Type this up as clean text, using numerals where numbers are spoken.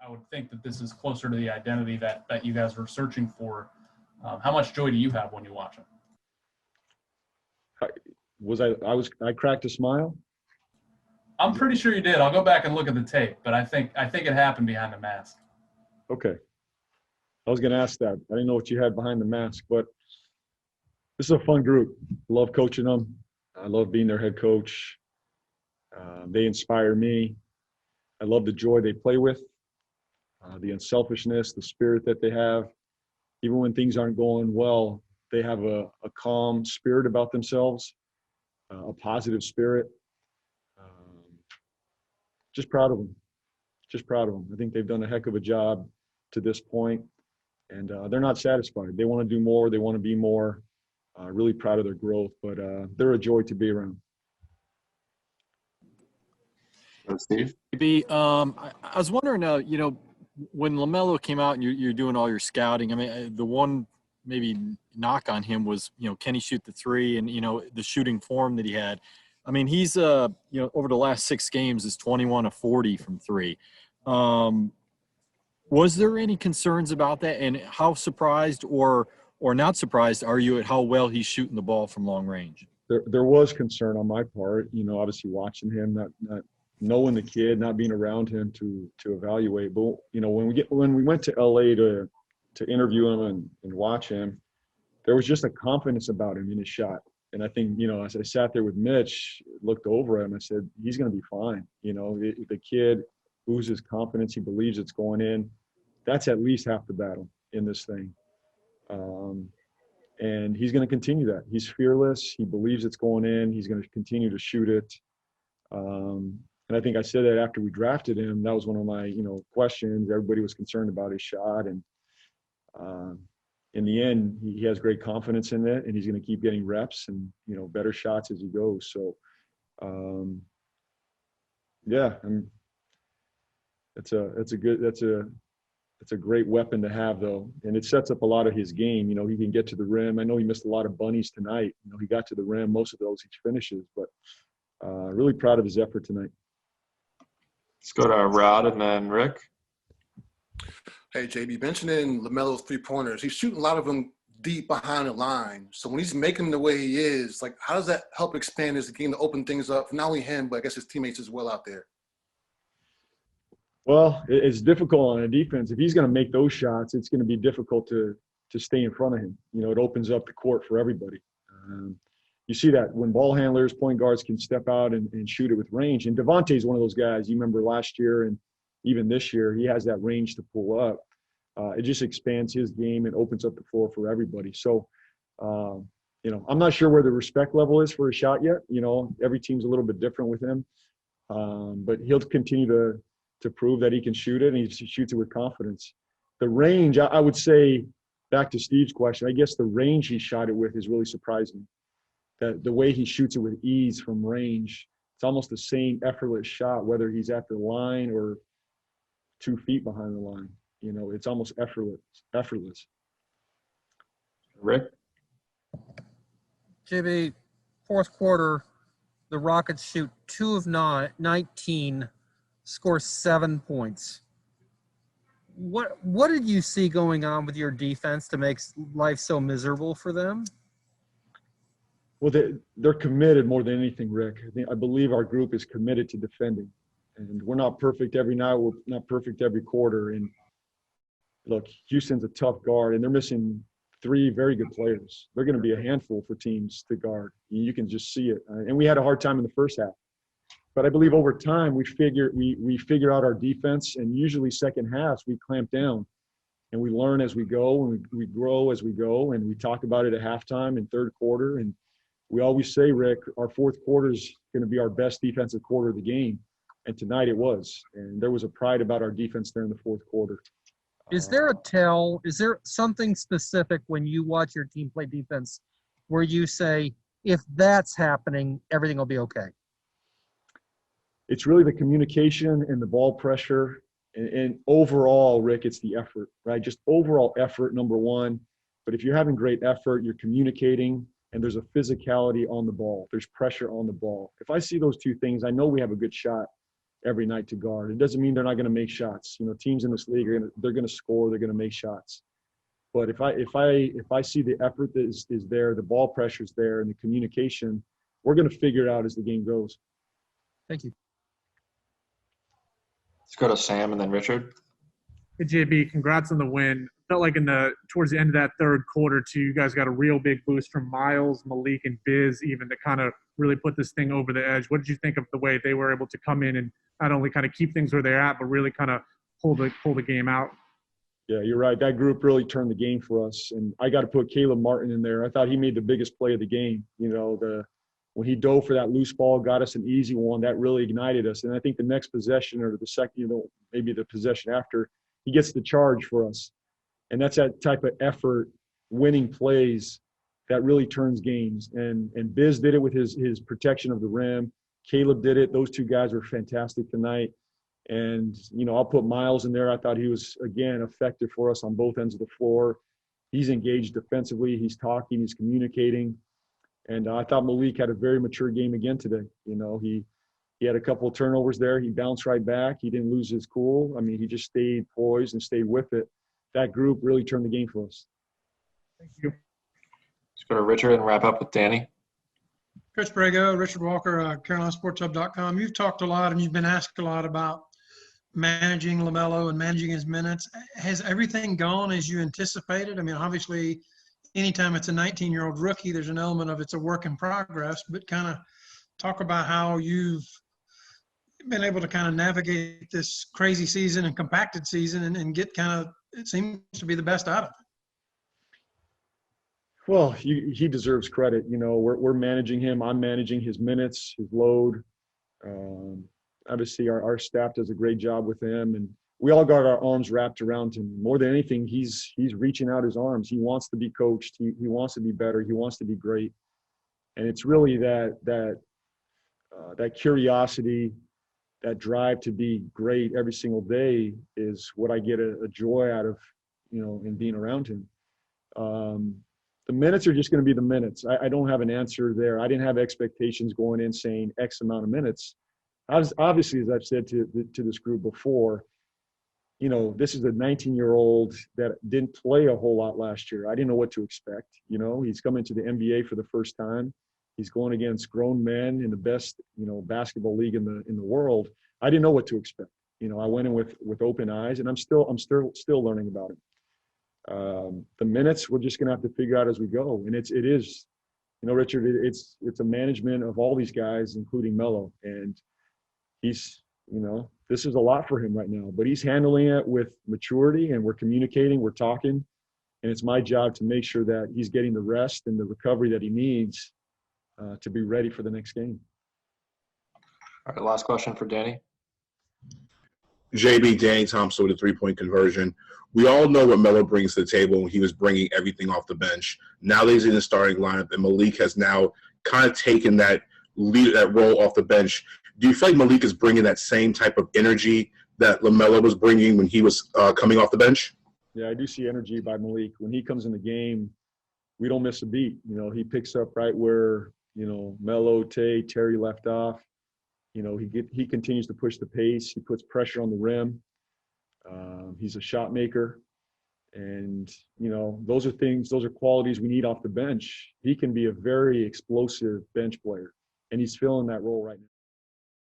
I would think that this is closer to the identity that you guys were searching for. How much joy do you have when you watch him? I cracked a smile? I'm pretty sure you did. I'll go back and look at the tape, but I think it happened behind the mask. Okay. I was going to ask that. I didn't know what you had behind the mask, but this is a fun group. I love coaching them. I love being their head coach. They inspire me. I love the joy they play with, the unselfishness, the spirit that they have. Even when things aren't going well, they have a calm spirit about themselves, a positive spirit. Just proud of them. Just proud of them. I think they've done a heck of a job to this point, and they're not satisfied. They want to do more. They want to be more. Really proud of their growth, but they're a joy to be around. Steve? I was wondering, when LaMelo came out and you're doing all your scouting, I mean, the one maybe knock on him was, can he shoot the three and, the shooting form that he had. I mean, he's, over the last 6 games is 21 of 40 from three. Was there any concerns about that, and how surprised or not surprised are you at how well he's shooting the ball from long range? There was concern on my part, obviously watching him, not knowing the kid, not being around him to evaluate. But when we went to LA to interview him and watch him, there was just a confidence about him in his shot. And I think, as I sat there with Mitch, looked over him, I said, he's going to be fine. The kid oozes confidence. He believes it's going in. That's at least half the battle in this thing. And he's going to continue that. He's fearless. He believes it's going in. He's going to continue to shoot it. And I think I said that after we drafted him. That was one of my, questions. Everybody was concerned about his shot. And in the end, he has great confidence in it, and he's going to keep getting reps and, better shots as he goes. So, it's a great weapon to have, though. And it sets up a lot of his game. He can get to the rim. I know he missed a lot of bunnies tonight. He got to the rim. Most of those he finishes, but really proud of his effort tonight. Let's go to Rod and then Rick. Hey, JB, mentioning LaMelo's 3-pointers, he's shooting a lot of them deep behind the line. So when he's making them the way he is, how does that help expand his game to open things up for not only him, but I guess his teammates as well out there? Well, it's difficult on a defense. If he's going to make those shots, it's going to be difficult to stay in front of him. It opens up the court for everybody. You see that when ball handlers, point guards can step out and shoot it with range. And Devontae's one of those guys. You remember last year and even this year, he has that range to pull up. It just expands his game and opens up the floor for everybody. So, I'm not sure where the respect level is for a shot yet. Every team's a little bit different with him. But he'll continue to prove that he can shoot it, and he shoots it with confidence. The range, I would say, back to Steve's question, I guess the range he shot it with is really surprising. That the way he shoots it with ease from range, it's almost the same effortless shot, whether he's at the line or 2 feet behind the line. It's almost effortless. Rick? JB, fourth quarter, the Rockets shoot 2 of 19, score 7 points. What did you see going on with your defense to make life so miserable for them? Well, they're committed more than anything, Rick. I believe our group is committed to defending. And we're not perfect every night. We're not perfect every quarter. And look, Houston's a tough guard, and they're missing 3 very good players. They're going to be a handful for teams to guard. You can just see it. And we had a hard time in the first half. But I believe over time we figure out our defense, and usually second halves we clamp down. And we learn as we go, and we grow as we go, and we talk about it at halftime and third quarter. And we always say, Rick, our fourth quarter is going to be our best defensive quarter of the game. And tonight it was. And there was a pride about our defense there in the fourth quarter. Is there something specific when you watch your team play defense where you say, if that's happening, everything will be okay? It's really the communication and the ball pressure. And overall, Rick, it's the effort, right? Just overall effort, number one. But if you're having great effort, you're communicating, and there's a physicality on the ball. There's pressure on the ball. If I see those 2 things, I know we have a good shot. every night to guard. It doesn't mean they're not going to make shots. You know, teams in this league they're going to score. They're going to make shots. But if I see the effort that is there, the ball pressure's there, and the communication, we're going to figure it out as the game goes. Thank you. Let's go to Sam and then Richard. Hey, JB, congrats on the win. Felt like towards the end of that third quarter, too, you guys got a real big boost from Miles, Malik, and Biz, even to kind of really put this thing over the edge. What did you think of the way they were able to come in and not only kind of keep things where they're at, but really kind of pull the game out? Yeah, you're right. That group really turned the game for us. And I got to put Caleb Martin in there. I thought he made the biggest play of the game. You know, when he dove for that loose ball, got us an easy one, that really ignited us. And I think the next possession or the second, you know, maybe the possession after, he gets the charge for us. And that's that type of effort, winning plays that really turns games. And Biz did it with his protection of the rim. Caleb did it. Those two guys were fantastic tonight. And, you know, I'll put Miles in there. I thought he was, again, effective for us on both ends of the floor. He's engaged defensively. He's talking. He's communicating. And I thought Malik had a very mature game again today. You know, he had a couple of turnovers there. He bounced right back. He didn't lose his cool. I mean, he just stayed poised and stayed with it. That group really turned the game for us. Thank you. Let's go to Richard and wrap up with Danny. Coach Borrego, Richard Walker, CarolinaSportsHub.com. You've talked a lot and you've been asked a lot about managing LaMelo and managing his minutes. Has everything gone as you anticipated? I mean, obviously, anytime it's a 19-year-old rookie, there's an element of it's a work in progress, but kind of talk about how you've been able to kind of navigate this crazy season and compacted season and get kind of, it seems to be the best out of it. Well, he deserves credit. You know, we're managing him. I'm managing his minutes, his load. Obviously, our staff does a great job with him, and we all got our arms wrapped around him. More than anything, he's reaching out his arms. He wants to be coached. He wants to be better. He wants to be great. And it's really that curiosity, that drive to be great every single day is what I get a joy out of, you know, in being around him. The minutes are just going to be the minutes. I don't have an answer there. I didn't have expectations going in saying X amount of minutes. Obviously, as I've said to this group before, you know, this is a 19-year-old that didn't play a whole lot last year. I didn't know what to expect. You know, he's coming to the NBA for the first time. He's going against grown men in the best, you know, basketball league in the world. I didn't know what to expect. You know, I went in with open eyes, and I'm still learning about him. The minutes we're just gonna have to figure out as we go, and it is, you know, Richard, it's a management of all these guys, including Melo, and he's, you know, this is a lot for him right now, but he's handling it with maturity, and we're communicating, we're talking, and it's my job to make sure that he's getting the rest and the recovery that he needs to be ready for the next game. All right, last question for Danny. JB, Danny Thompson with a three-point conversion. We all know what Melo brings to the table when he was bringing everything off the bench. Now that he's in the starting lineup, and Malik has now kind of taken that role off the bench. Do you feel like Malik is bringing that same type of energy that LaMelo was bringing when he was coming off the bench? Yeah, I do see energy by Malik. When he comes in the game, we don't miss a beat. You know, he picks up right where, you know, Melo, Terry left off. You know, he continues to push the pace. He puts pressure on the rim. He's a shot maker. And, you know, those are qualities we need off the bench. He can be a very explosive bench player, and he's filling that role right now.